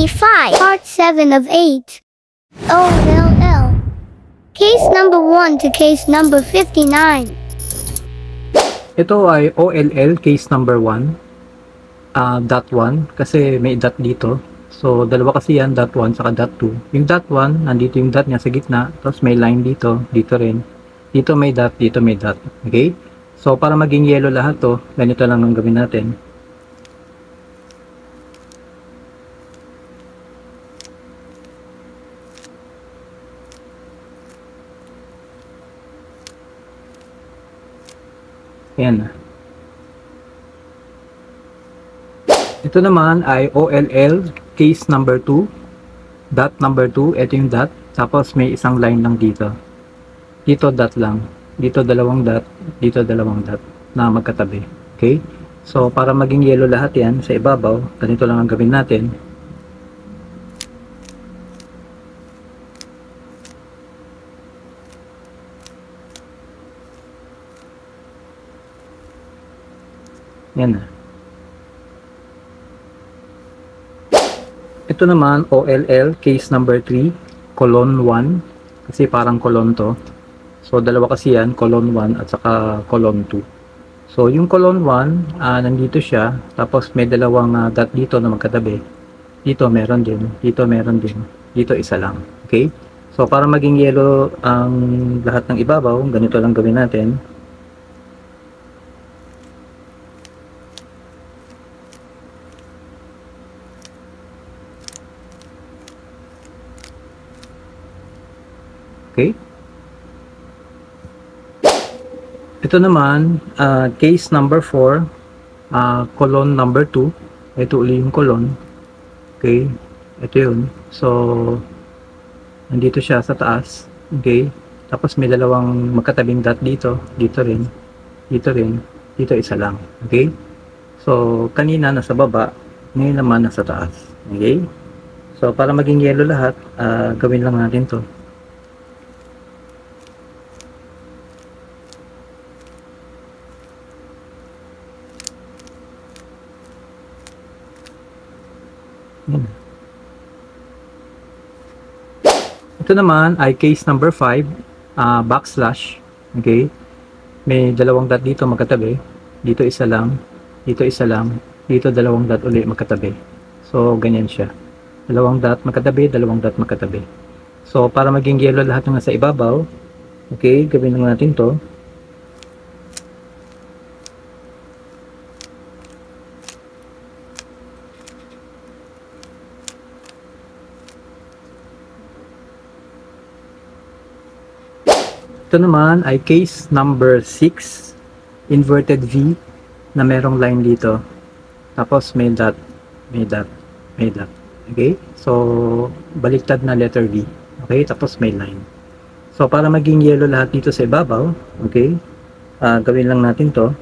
B5, Part 7 of 8. OLL. Case number 1 to case number 59. Ito ay OLL case number 1, dot 1, kasi may dot dito. So, dalawa kasi yan, dot 1 saka dot 2. Yung dot 1, nandito yung dot niya sa gitna, tapos may line dito, dito rin. Dito may dot, dito may dot. Okay? So, para maging yellow lahat to, ganito lang ang gawin natin. Ayan. Ito naman ay OLL case number 2, dot number 2, ito yung dot, tapos may isang line lang dito. Dito dot lang, dito dalawang dot, dito dalawang dot na magkatabi. Okay? So, para maging yellow lahat yan sa ibabaw, ganito lang ang gawin natin. Yan na. Ito naman, OLL, case number 3, colon 1. Kasi parang colon to. So, dalawa kasi yan, colon 1 at saka colon 2. So, yung colon 1, nandito siya. Tapos, may dalawang dot dito na magkatabi. Dito, meron din. Dito, meron din. Dito, isa lang. Okay? So, para maging yellow ang lahat ng ibabaw, ganito lang gawin natin. Okay? Ito naman, case number 4, colon number 2. Ito uli yung colon. Okay? Ito yun. So, nandito siya sa taas. Okay? Tapos may dalawang magkatabing dot dito. Dito rin. Dito rin. Dito isa lang. Okay? So, kanina nasa baba. Ngayon naman nasa taas. Okay? So, para maging yellow lahat, gawin lang natin to. Ito naman ay case number 5, backslash. Okay? May dalawang dot dito magkatabi. Dito isa lang. Dito isa lang. Dito dalawang dot uli magkatabi. So, ganyan siya. Dalawang dot magkatabi, dalawang dot magkatabi. So, para maging yellow lahat ng nasa ibabaw, okay, gawin lang natin to. Ito naman ay case number 6, inverted V na merong line dito. Tapos may dot, may dot, may dot. Okay? So, baliktad na letter V. Okay? Tapos may line. So, para maging yellow lahat dito sa ibabaw, okay? Gawin lang natin to.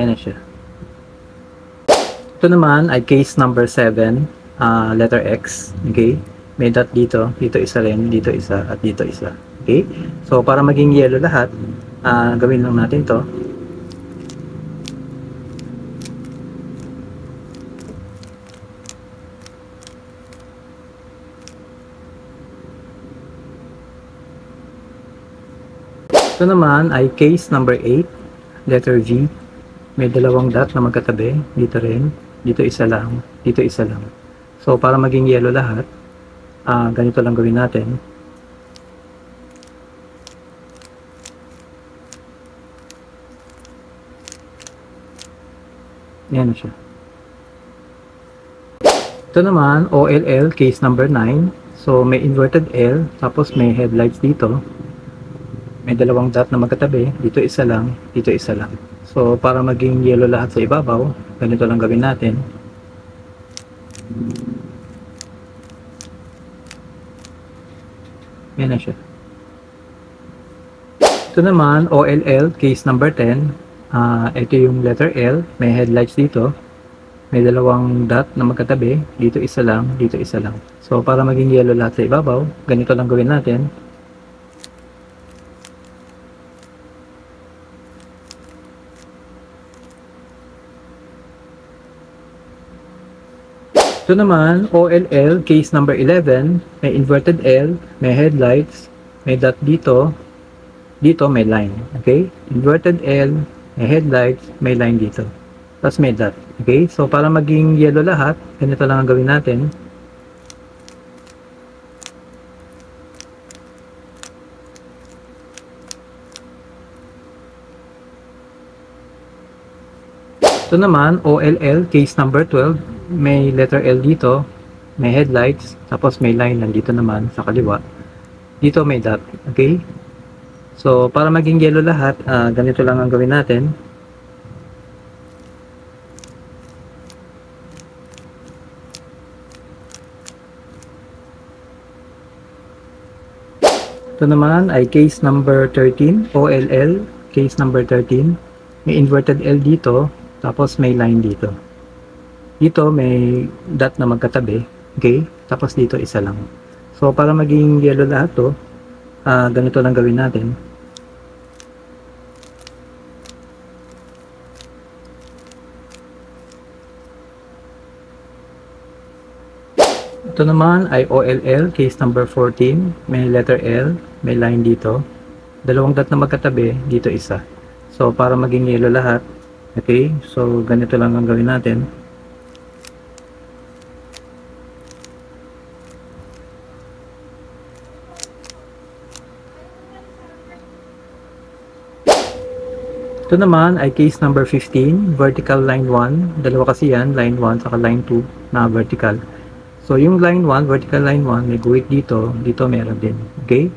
Ayan na siya. Ito naman ay case number 7, letter X. Okay? May dot dito, dito isa rin, dito isa, at dito isa. Okay? So, para maging yellow lahat, gawin lang natin to. Ito naman ay case number 8, letter V. May dalawang dot na magkatabi, dito rin. Dito isa lang, dito isa lang. So, para maging yellow lahat, ganito lang gawin natin. Yan na siya. Ito naman, OLL, case number 9. So, may inverted L, tapos may headlights dito. May dalawang dot na magkatabi, dito isa lang, dito isa lang. So, para maging yellow lahat sa ibabaw, ganito lang gawin natin. Yan na siya. Ito naman, OLL, case number 10. Ito yung letter L, may headlights dito. May dalawang dot na magkatabi, dito isa lang, dito isa lang. So, para maging yellow lahat sa ibabaw, ganito lang gawin natin. Ito naman, OLL, case number 11, may inverted L, may headlights, may dot dito, dito may line, okay? Inverted L, may headlights, may line dito. Tapos may dot, okay? So, para maging yellow lahat, ganito lang ang gawin natin. Ito naman, OLL, case number 12, may letter L dito, may headlights, tapos may line lang dito naman sa kaliwa. Dito may dot, okay? So, para maging yellow lahat, ganito lang ang gawin natin. Ito naman ay case number 13, OLL, case number 13, may inverted L dito, tapos may line dito. Dito may dot na magkatabi, okay? Tapos dito isa lang. So, para maging yellow lahat to, ganito lang gawin natin. Ito naman ay OLL, case number 14, may letter L, may line dito. Dalawang dot na magkatabi, dito isa. So, para maging yellow lahat, okay, so ganito lang ang gawin natin. Ito naman ay case number 15, vertical line 1. Dalawa kasi yan, line 1 saka line 2 na vertical. So yung line 1, vertical line 1, may guhit dito, dito meron din. Okay?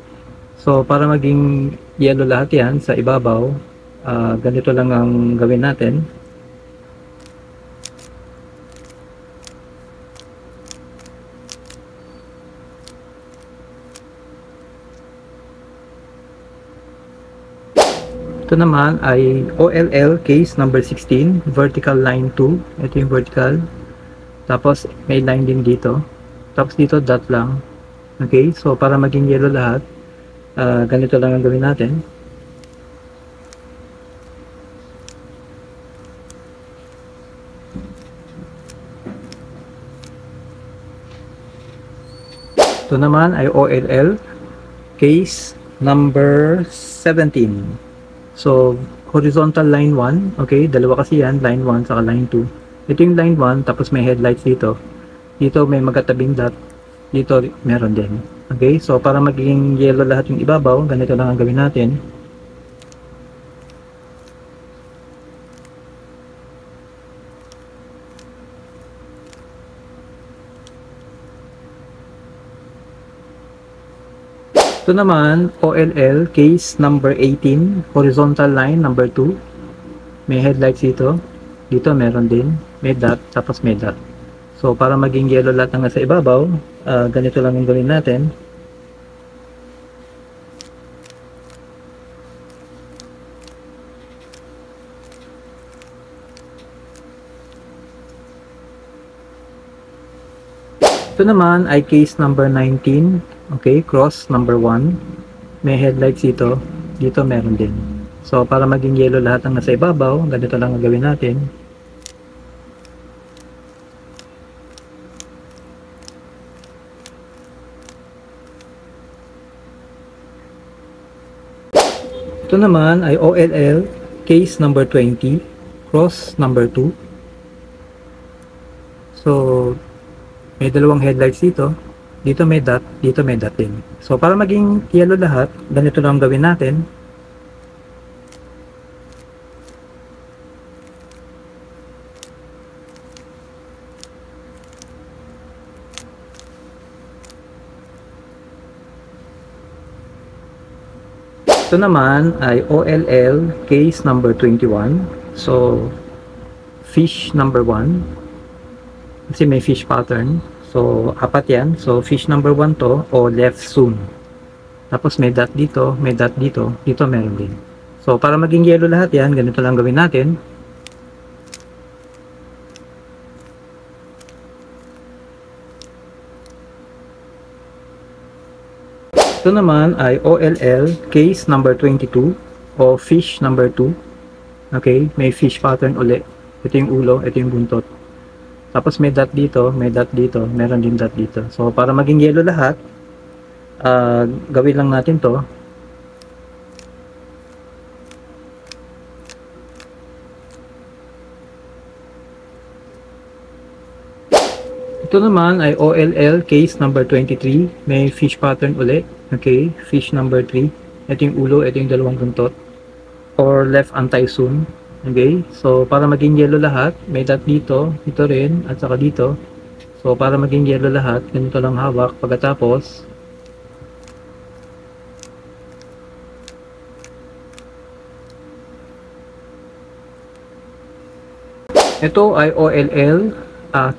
So para maging yellow lahat yan sa ibabaw, ganito lang ang gawin natin. Ito naman ay OLL, case number 16, vertical line 2. Ito yung vertical. Tapos may line din dito. Tapos dito dot lang. Okay, so para maging yellow lahat, ganito lang ang gawin natin. Ito naman ay OLL, case number 17. So, horizontal line 1, okay, dalawa kasi yan, line 1 saka line 2. Ito yung line 1, tapos may headlights dito. Dito may magkatabing dot, dito meron din. Okay, so para maging yellow lahat yung ibabaw, ganito lang ang gawin natin. Ito naman, OLL, case number 18, horizontal line number 2. May headlights dito. Dito meron din. May dot, tapos may dot. So, para maging yellow lahat ng nasa ibabaw, ganito lang yung gawin natin. Ito naman ay case number 19. Okay, cross number 1. May headlights dito. Dito meron din. So, para maging yellow lahat ng nasa ibabaw, ganito lang ang gawin natin. Ito naman ay OLL, case number 20, cross number 2. So, may dalawang headlights dito. Dito may dot din. So, para maging yellow lahat, ganito lang gawin natin. Ito naman ay OLL, case number 21. So, fish number 1. Kasi may fish pattern. So, apat yan. So, fish number 1 to, o left soon. Tapos may dot dito, may dot dito, dito meron din. So, para maging yellow lahat yan, ganito lang gawin natin. Ito naman ay OLL, case number 22, o fish number 2. Okay, may fish pattern ulit. Ito yung ulo, ito yung buntot. Tapos may dot dito, may dot dito, meron din dot dito. So para maging yellow lahat, gawin lang natin to. Ito naman ay OLL case number 23. May fish pattern ulit. Okay, fish number 3. Ito yung ulo, ito yung dalawang buntot. Or left anti-zoom. Okay, so para maging yellow lahat, may dot dito, ito rin, at saka dito. So para maging yellow lahat, ganito lang hawak. Pagkatapos, ito ay OLL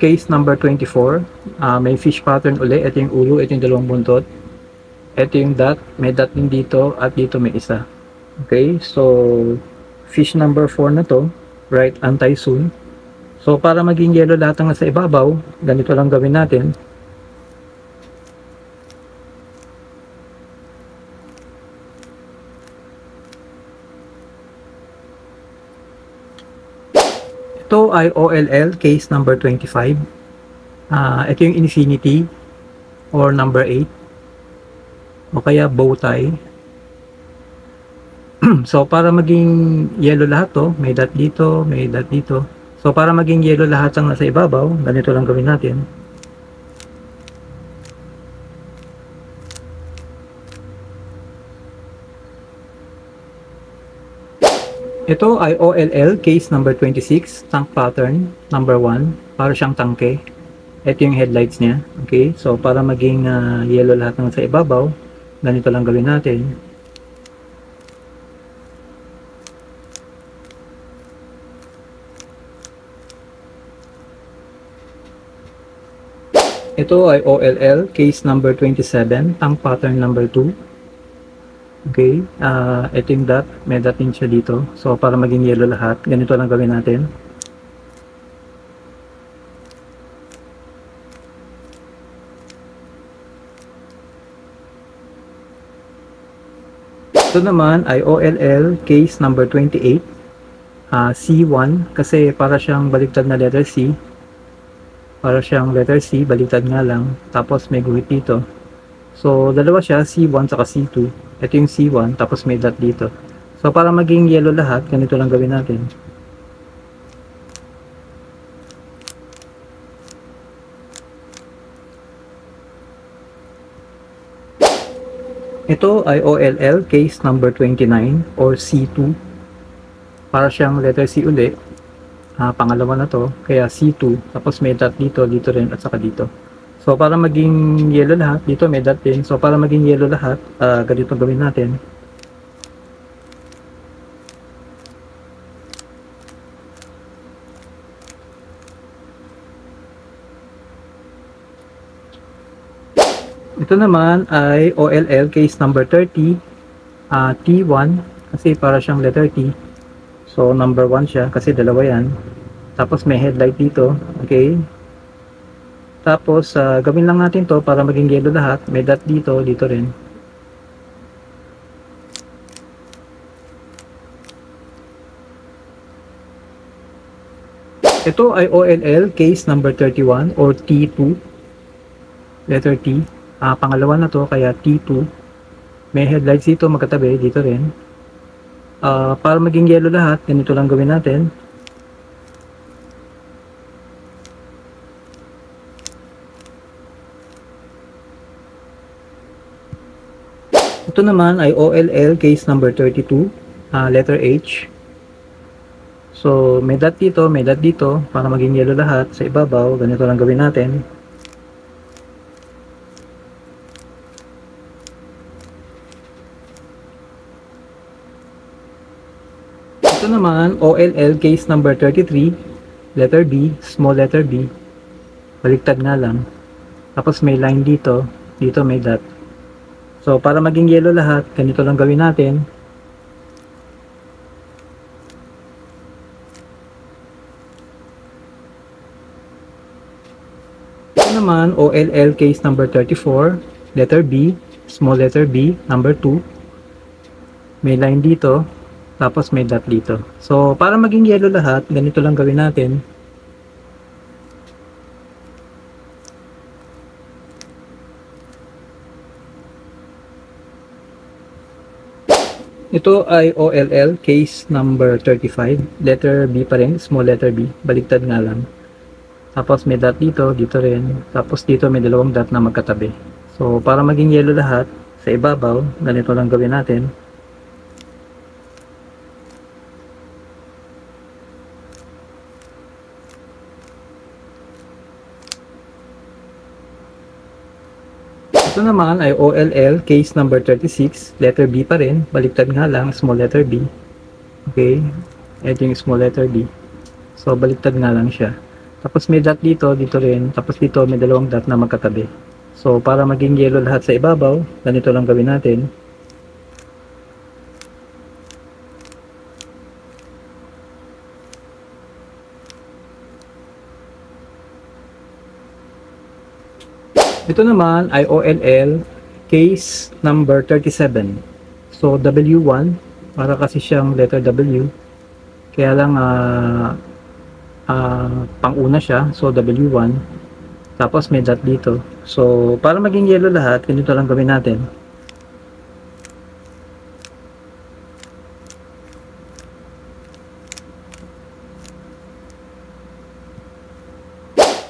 case number 24. May fish pattern uli. Ito yung ulo, ito yung dalawang buntot. Ito yung dot, may dot din dito, at dito may isa. Okay, so fish number 4 na to, right anti-zoom. So para maging yellow lahat ng nasa ibabaw, ganito lang gawin natin. Ito ay OLL case number 25. Ito yung infinity or number 8 o kaya bow tie. So para maging yellow lahat to, may dot dito, may dot dito. So para maging yellow lahat ng nasa ibabaw, ganito lang gawin natin. Ito ay OLL case number 26, tank pattern number 1, para siyang tangke. Ito yung headlights niya. Okay, so para maging yellow lahat ng nasa ibabaw, ganito lang gawin natin. Ito ay OLL case number 27, tank pattern number 2. Okay, ito yung dot, may dot din siya dito. So para maging yellow lahat, ganito lang gawin natin. Ito naman ay OLL case number 28, C1, kasi para siyang baliktad na letter C. Para siyang letter C, baliktad nga lang. Tapos may guhit dito. So dalawa siya, C1 saka C2. Ito yung C1, tapos may dot dito. So para maging yellow lahat, ganito lang gawin natin. Ito ay OLL case number 29 or C2. Para siyang letter C uli. Pangalawa na to, kaya C2. Tapos may dot dito, dito rin, at saka dito. So para maging yellow lahat, dito may dot din. So para maging yellow lahat, ganito gawin natin. Ito naman ay OLL case number 30, T1, kasi para siyang letter T. So number 1 siya, kasi dalawa yan. Tapos may headlight dito, okay. Tapos gawin lang natin to para maging yellow lahat. May dot dito, dito rin. Ito ay OLL case number 31 or T2. Letter T. Pangalawa na to, kaya T2. May headlights dito, magkatabi, dito rin. Para maging yellow lahat, ganito lang gawin natin. Ito naman ay OLL case number 32, letter H. So may dot dito, may dot dito, para maging yellow lahat sa ibabaw, ganito lang gawin natin. Ito naman, OLL case number 33, letter B, small letter B. Baliktad nga lang. Tapos may line dito, dito may dot. So para maging yellow lahat, ganito lang gawin natin. Ito naman, OLL case number 34, letter B, small letter B, number 2. May line dito. Tapos may dot dito. So, para maging yellow lahat, ganito lang gawin natin. Ito ay OLL, case number 35. Letter B pa rin, small letter B. Baliktad nga lang. Tapos may dot dito, dito rin. Tapos dito may dalawang dot na magkatabi. So, para maging yellow lahat, sa ibabaw, ganito lang gawin natin. Ito naman ay OLL, case number 36, letter B pa rin, baliktad nga lang, small letter B. Okay, ito yung small letter B. So, baliktad nga lang siya. Tapos may dot dito, dito rin, tapos dito may dalawang dot na magkatabi. So, para maging yellow lahat sa ibabaw, ganito lang gawin natin. Ito naman ay OLL, case number 37. So, W1, para kasi siyang letter W. Kaya lang, pang-una siya. So, W1. Tapos, may dot dito. So, para maging yellow lahat, ganito lang gawin natin.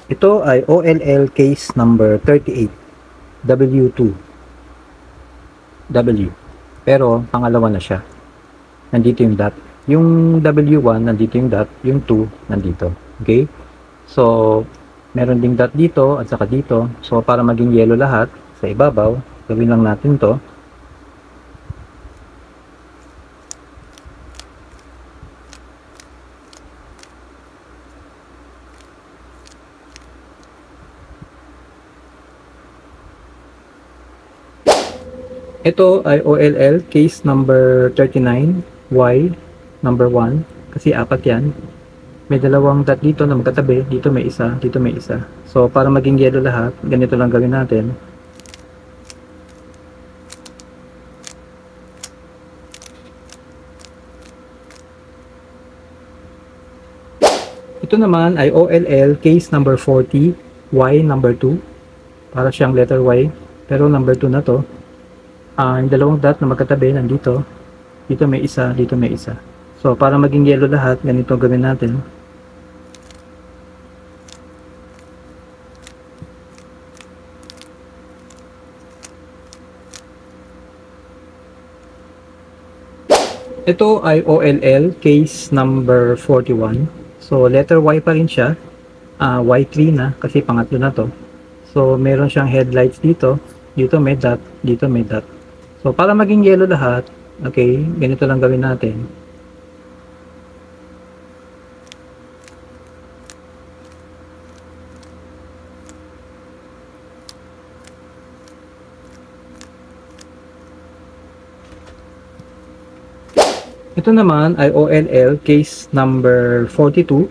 Ito ay OLL case number 38, W2. W. Pero, pangalawa na siya. Nandito yung dot. Yung W1, nandito yung dot. Yung 2, nandito. Okay? So, meron ding dot dito at saka dito. So, para maging yellow lahat sa ibabaw, gawin lang natin to. Ito ay OLL case number 39, Y number 1, kasi apat yan. May dalawang dot dito na magkatabi, dito may isa, dito may isa. So, para maging yellow lahat, ganito lang gawin natin. Ito naman ay OLL case number 40, Y number 2. Para siyang letter Y, pero number 2 na to. Yung dalawang dot na magkatabi nandito, dito may isa, dito may isa. So, para maging yellow lahat, ganito gawin natin. Ito ay OLL case number 41. So, letter Y pa rin siya. Y3 na, kasi pangatlo na to. So, meron siyang headlights dito. Dito may dot, dito may dot. So, para maging yellow lahat, okay, ganito lang gawin natin. Ito naman ay OLL case number 42.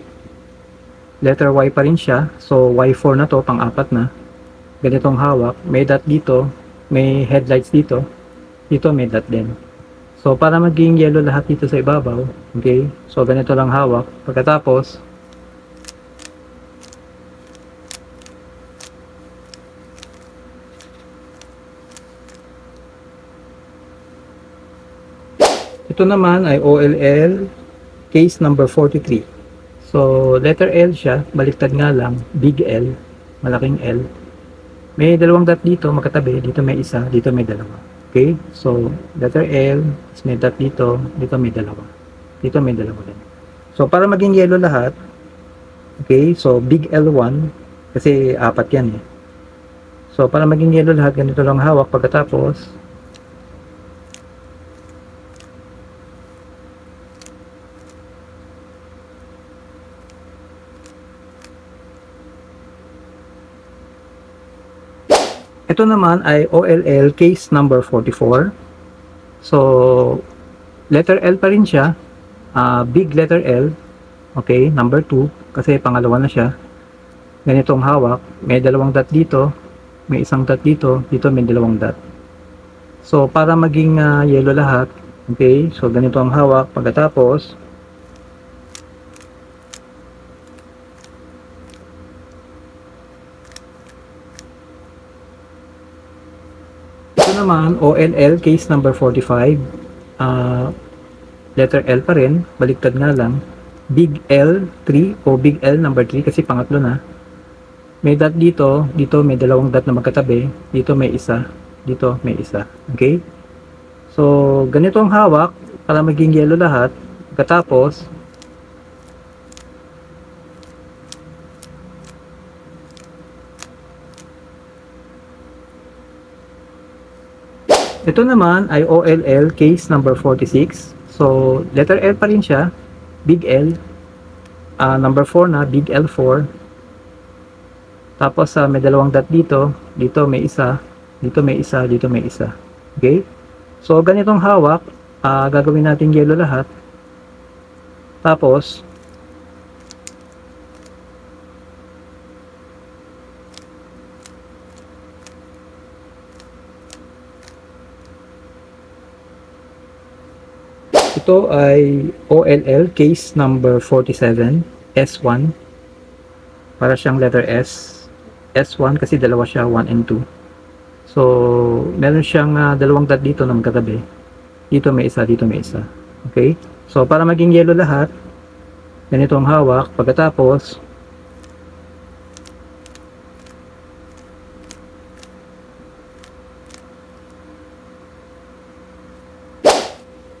Letter Y pa rin siya. So, Y4 na to, pang-apat na. Ganitong hawak. May dot dito, may headlights dito. Dito may dot din. So, para maging yellow lahat dito sa ibabaw, okay? So, ganito lang hawak. Pagkatapos, ito naman ay OLL case number 43. So, letter L siya, baliktad nga lang, big L, malaking L. May dalawang dot dito, magkatabi, dito may isa, dito may dalawa. Okay? So, letter L, may dot dito, dito may dalawa. Dito may dalawa din. So, para maging yellow lahat, okay, so big L1, kasi apat yan eh. So, para maging yellow lahat, ganito lang hawak. Pagkatapos, ito naman ay OLL case number 44. So, letter L pa rin siya. Big letter L. Okay, number 2. Kasi pangalawa na siya. Ganitong hawak. May dalawang dot dito. May isang dot dito. Dito may dalawang dot. So, para maging yellow lahat. Okay, so ganito ang hawak. Pagkatapos, naman OLL case number 45. letter L pa rin, baliktad nga lang. Big L3 o big L number 3 kasi pangatlo na. May dot dito, dito may dalawang dot na magkatabi, dito may isa, dito may isa. Okay? So, ganito ang hawak para maging yellow lahat. Pagkatapos, ito naman ay OLL case number 46. So, letter L pa rin siya, big L. Number 4 na, big L4. Tapos, may dalawang dot dito. Dito may isa, dito may isa, dito may isa. Okay? So, ganitong hawak, gagawin natin yellow lahat. Tapos, ito ay OLL case number 47, S1. Para siyang letter S. S1 kasi dalawa siya, 1 and 2. So, meron siyang dalawang dot dito na magkatabi. Dito may isa, dito may isa. Okay? So, para maging yellow lahat, ganito ang hawak. Pagkatapos,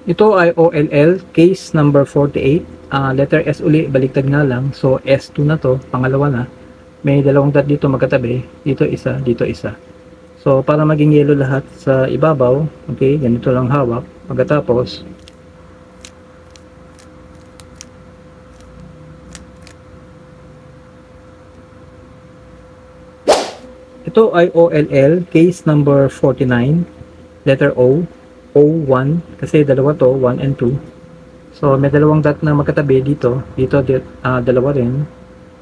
ito ay OLL case number 48. Letter S uli, baliktad nga lang. So, S2 na to, pangalawa na. May dalawang dot dito magkatabi. Dito isa, dito isa. So, para maging yellow lahat sa ibabaw, okay, ganito lang hawak. Pagkatapos, ito ay OLL case number 49. Letter O. O1 kasi dalawa to, 1 and 2. So may dalawang dot na magkatabi dito, dalawa rin,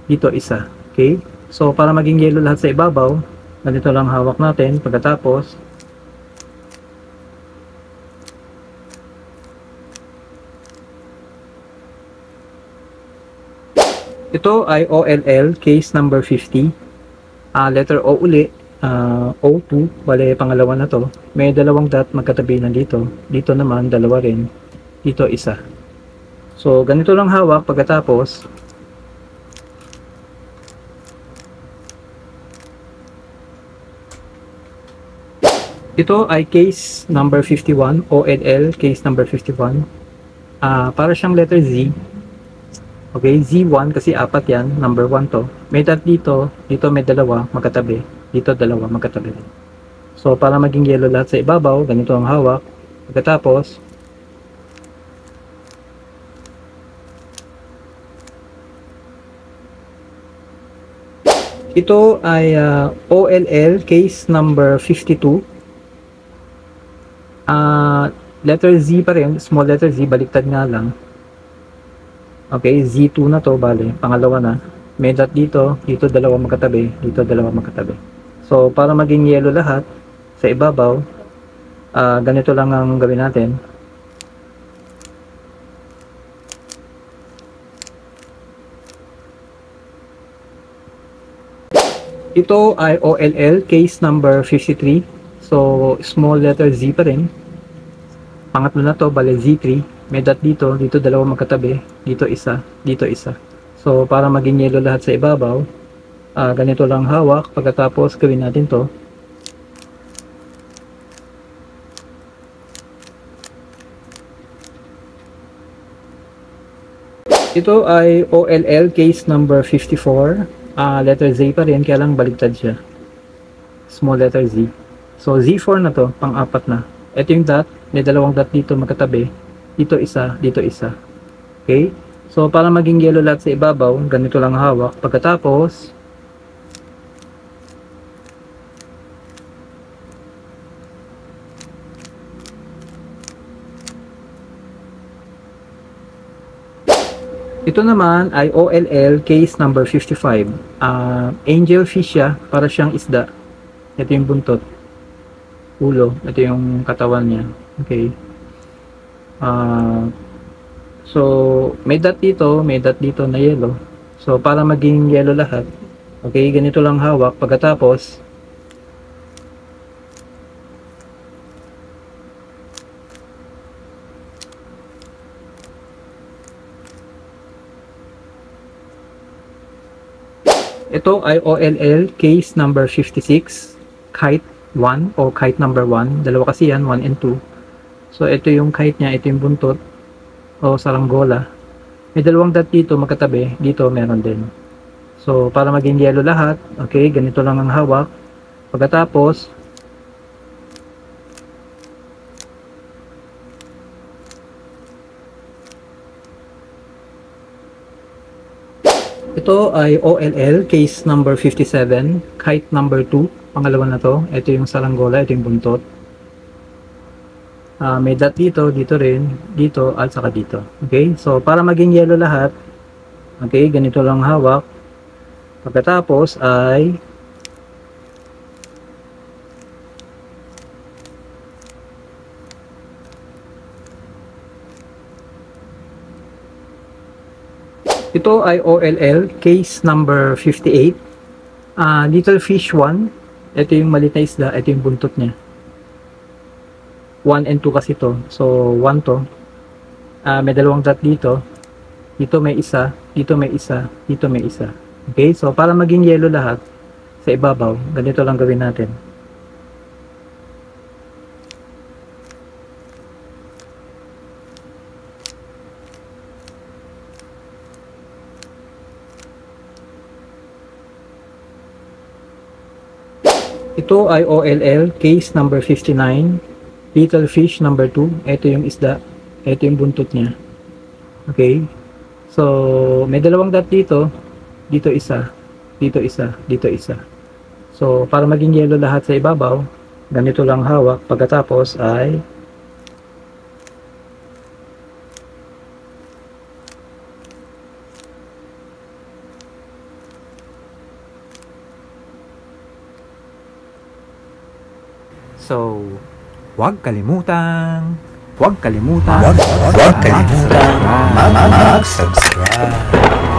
dito isa. Okay? So para maging yellow lahat sa ibabaw, ganito lang hawak natin. Pagkatapos, ito ay OLL case number 50. Letter O uli. O2, bale pangalawa na to. May dalawang dot magkatabi na dito. Dito naman, dalawa rin. Dito, isa. So, ganito lang hawak. Pagkatapos, ito ay case number 51, OLL case number 51. Para siyang letter Z. Okay, Z1 kasi apat yan. Number 1 to. May dot dito. Dito may dalawa magkatabi. Dito dalawa magkatabi. So para maging yellow lahat sa ibabaw, ganito ang hawak. Pagkatapos, ito ay OLL case number 52. Letter Z pa rin, small letter Z, baliktad nga lang. Okay, Z2 na to, bale, pangalawa na. May dot dito, dito dalawa magkatabi, dito dalawa magkatabi. So, para maging yellow lahat sa ibabaw, ganito lang ang gawin natin. Ito ay OLL case number 53. So, small letter Z pa rin. Pangatlo na to, bale Z3. May dot dito, dito dalawa magkatabi, dito isa, dito isa. So, para maging yellow lahat sa ibabaw, ganito lang hawak. Pagkatapos gawin natin to. Ito ay OLL case number 54. Letter Z pa rin, kaya lang baliktad siya. Small letter Z. So Z4 na to, pang-apat na. Ito yung dot, may dalawang dot dito magkatabi. Dito isa, dito isa. Okay? So para maging yellow lahat sa ibabaw, ganito lang hawak. Pagkatapos, ito naman ay OLL case number 55. Angel fish siya, para siyang isda. Ito yung buntot. Ulo. Ito yung katawan niya. Okay. So, may dot dito na yellow. So, para maging yellow lahat, okay, ganito lang hawak. Pagkatapos, Ito ay OLL case number 56, kite 1 o kite number 1. Dalawa kasi yan, 1 and 2. So ito yung kite niya, ito yung buntot o saranggola. May dalawang dot dito magkatabi, dito meron din. So para maging yellow lahat, okay, ganito lang ang hawak. Pagkatapos, ito ay OLL case number 57, kite number 2. Pangalawa na to. Ito yung saranggola, ito yung buntot. May dot dito, dito rin, dito, at saka dito. Okay? So, para maging yellow lahat, okay, ganito lang hawak. Pagkatapos ay ito ay OLL case number 58. Little fish 1. Ito yung maliit na isda, ito yung buntot niya. 1 and 2 kasi to. So 1 to. May dalawang dot dito. Dito may isa, dito may isa, dito may isa. Okay? So para maging yellow lahat sa ibabaw, ganito lang gawin natin. Ito ay OLL case number 59. Little fish number 2. Ito yung isda. Ito yung buntot niya. Okay? So, may dalawang dot dito. Dito isa. Dito isa. Dito isa. So, para maging yellow lahat sa ibabaw, ganito lang hawak. Pagkatapos ay So, huwag kalimutang Huwag kalimutan mag-subscribe.